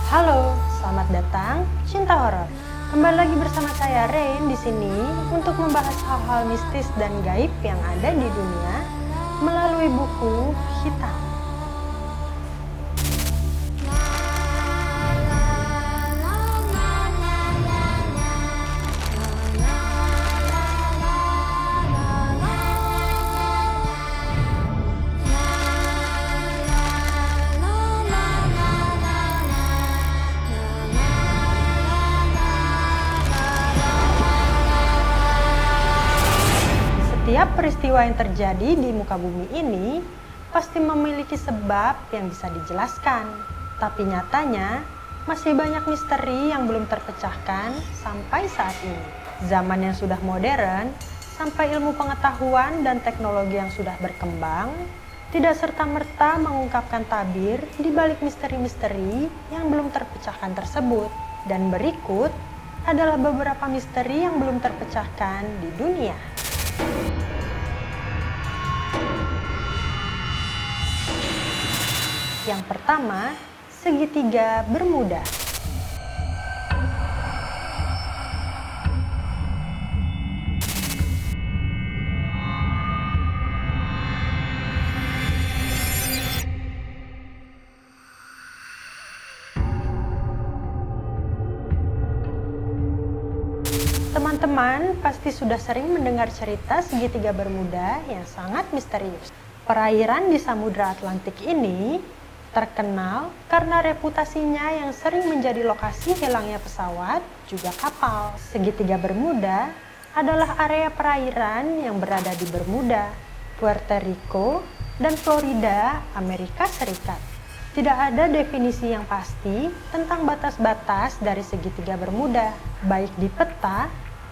Halo, selamat datang Cinta Horor. Kembali lagi bersama saya Rain di sini untuk membahas hal-hal mistis dan gaib yang ada di dunia melalui buku hitam. Setiap peristiwa yang terjadi di muka bumi ini pasti memiliki sebab yang bisa dijelaskan. Tapi nyatanya masih banyak misteri yang belum terpecahkan sampai saat ini. Zaman yang sudah modern, sampai ilmu pengetahuan dan teknologi yang sudah berkembang, tidak serta-merta mengungkapkan tabir di balik misteri-misteri yang belum terpecahkan tersebut. Dan berikut adalah beberapa misteri yang belum terpecahkan di dunia. Yang pertama, segitiga Bermuda. Teman-teman pasti sudah sering mendengar cerita segitiga Bermuda yang sangat misterius. Perairan di Samudra Atlantik ini terkenal karena reputasinya yang sering menjadi lokasi hilangnya pesawat juga kapal. Segitiga Bermuda adalah area perairan yang berada di Bermuda, Puerto Rico, dan Florida, Amerika Serikat. Tidak ada definisi yang pasti tentang batas-batas dari segitiga Bermuda, baik di peta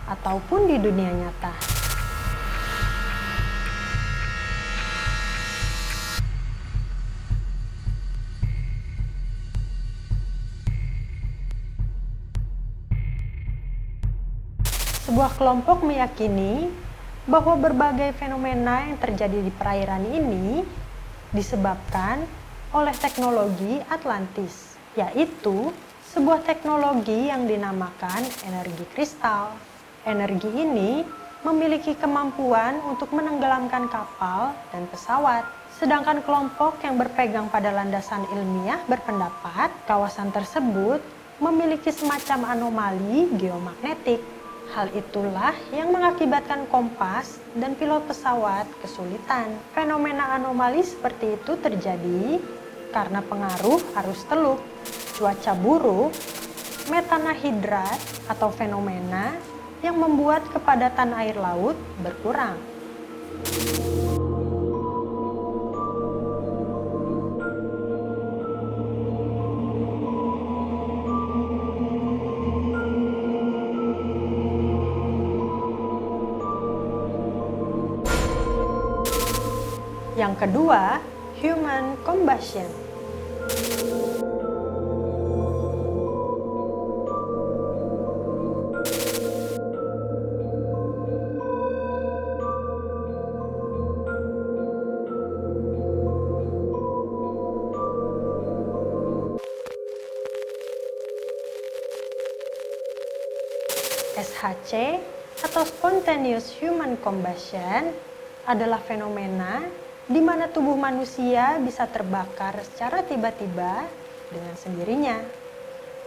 ataupun di dunia nyata. Sebuah kelompok meyakini bahwa berbagai fenomena yang terjadi di perairan ini disebabkan oleh teknologi Atlantis, yaitu sebuah teknologi yang dinamakan energi kristal. Energi ini memiliki kemampuan untuk menenggelamkan kapal dan pesawat. Sedangkan kelompok yang berpegang pada landasan ilmiah berpendapat kawasan tersebut memiliki semacam anomali geomagnetik. Hal itulah yang mengakibatkan kompas dan pilot pesawat kesulitan. Fenomena anomali seperti itu terjadi karena pengaruh arus teluk, cuaca buruk, metanahidrat atau fenomena yang membuat kepadatan air laut berkurang. Yang kedua, human combustion. SHC atau spontaneous human combustion adalah fenomena di mana tubuh manusia bisa terbakar secara tiba-tiba dengan sendirinya.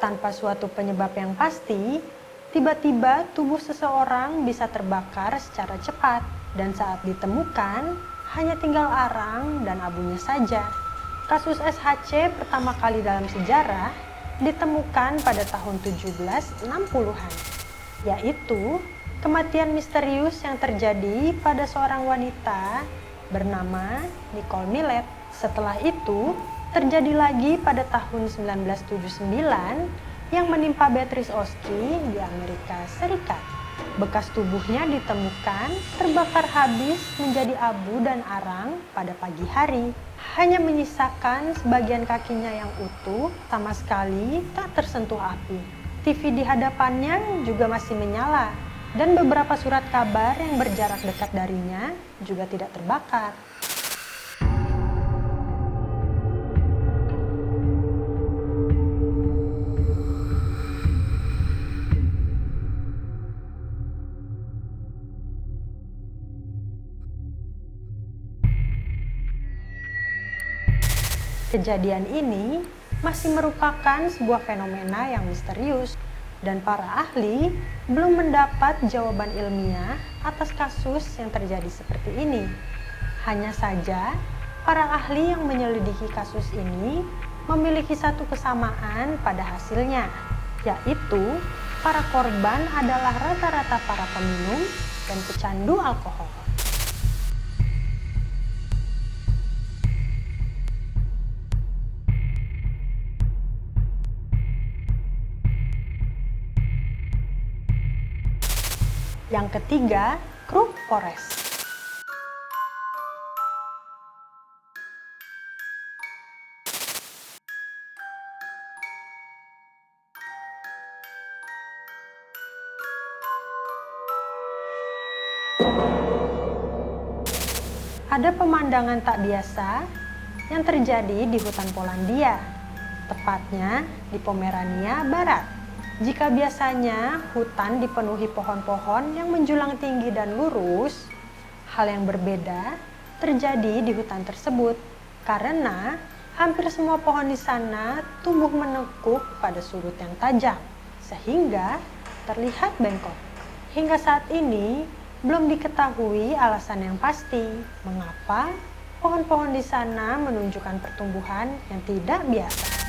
Tanpa suatu penyebab yang pasti, tiba-tiba tubuh seseorang bisa terbakar secara cepat dan saat ditemukan hanya tinggal arang dan abunya saja. Kasus SHC pertama kali dalam sejarah ditemukan pada tahun 1760-an, yaitu kematian misterius yang terjadi pada seorang wanita bernama Nicole Millet. Setelah itu, terjadi lagi pada tahun 1979 yang menimpa Beatrice Oski di Amerika Serikat. Bekas tubuhnya ditemukan terbakar habis menjadi abu dan arang pada pagi hari. Hanya menyisakan sebagian kakinya yang utuh, sama sekali tak tersentuh api. TV di hadapannya juga masih menyala, dan beberapa surat kabar yang berjarak dekat darinya juga tidak terbakar. Kejadian ini masih merupakan sebuah fenomena yang misterius dan para ahli belum mendapat jawaban ilmiah atas kasus yang terjadi seperti ini. Hanya saja, para ahli yang menyelidiki kasus ini memiliki satu kesamaan pada hasilnya, yaitu para korban adalah rata-rata para peminum dan pecandu alkohol. Yang ketiga, Kruk Forest. Ada pemandangan tak biasa yang terjadi di hutan Polandia, tepatnya di Pomerania Barat. Jika biasanya hutan dipenuhi pohon-pohon yang menjulang tinggi dan lurus, hal yang berbeda terjadi di hutan tersebut karena hampir semua pohon di sana tumbuh menekuk pada sudut yang tajam, sehingga terlihat bengkok. Hingga saat ini, belum diketahui alasan yang pasti mengapa pohon-pohon di sana menunjukkan pertumbuhan yang tidak biasa.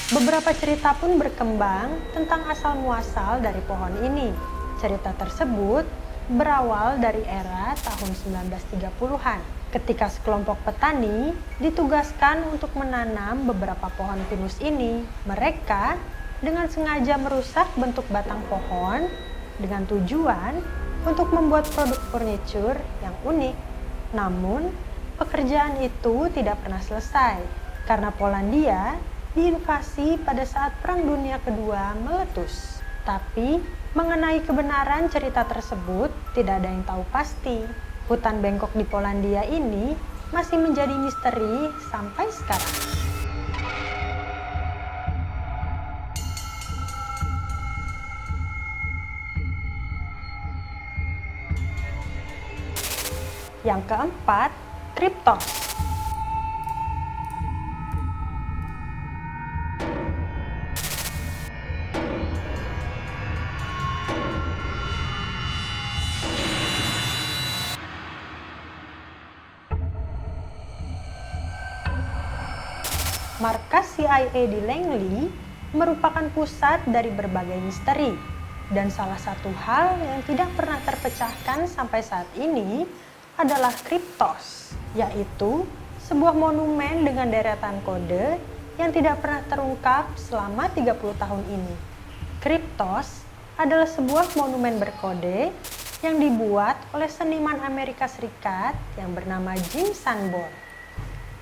Beberapa cerita pun berkembang tentang asal-muasal dari pohon ini. Cerita tersebut berawal dari era tahun 1930-an, ketika sekelompok petani ditugaskan untuk menanam beberapa pohon pinus ini. Mereka dengan sengaja merusak bentuk batang pohon dengan tujuan untuk membuat produk furniture yang unik. Namun, pekerjaan itu tidak pernah selesai karena Polandia diinvasi pada saat Perang Dunia Kedua meletus. Tapi, mengenai kebenaran cerita tersebut, tidak ada yang tahu pasti. Hutan bengkok di Polandia ini masih menjadi misteri sampai sekarang. Yang keempat, Kryptos. Markas CIA di Langley merupakan pusat dari berbagai misteri, dan salah satu hal yang tidak pernah terpecahkan sampai saat ini adalah Kryptos, yaitu sebuah monumen dengan deretan kode yang tidak pernah terungkap selama 30 tahun ini. Kryptos adalah sebuah monumen berkode yang dibuat oleh seniman Amerika Serikat yang bernama Jim Sanborn.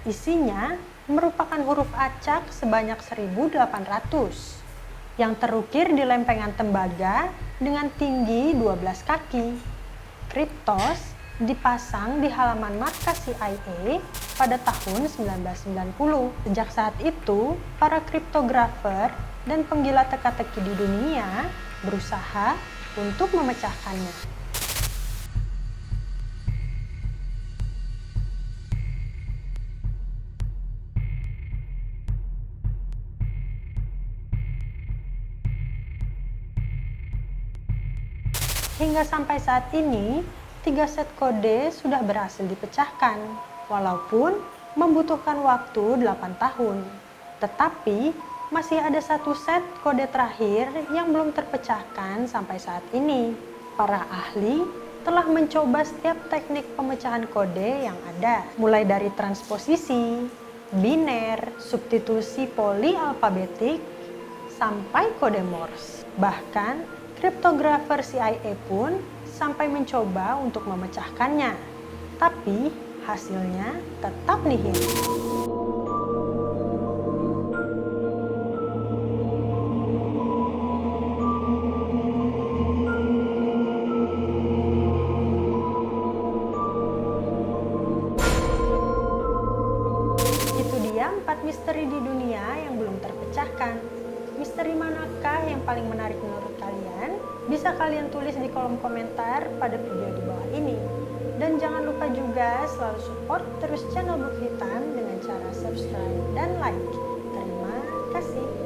Isinya merupakan huruf acak sebanyak 1.800 yang terukir di lempengan tembaga dengan tinggi 12 kaki. Kryptos dipasang di halaman markas CIA pada tahun 1990. Sejak saat itu, para kriptografer dan penggila teka-teki di dunia berusaha untuk memecahkannya. Hingga sampai saat ini, 3 set kode sudah berhasil dipecahkan, walaupun membutuhkan waktu 8 tahun. Tetapi, masih ada 1 set kode terakhir yang belum terpecahkan sampai saat ini. Para ahli telah mencoba setiap teknik pemecahan kode yang ada, mulai dari transposisi, biner, substitusi polialfabetik, sampai kode Morse. Bahkan, kriptografer CIA pun sampai mencoba untuk memecahkannya, tapi hasilnya tetap nihil. Itu dia 4 misteri di dunia yang belum terpecahkan. Misteri manakah yang paling menarik menurut kalian? Bisa kalian tulis di kolom komentar pada video di bawah ini. Dan jangan lupa juga selalu support terus channel Buku Hitam dengan cara subscribe dan like. Terima kasih.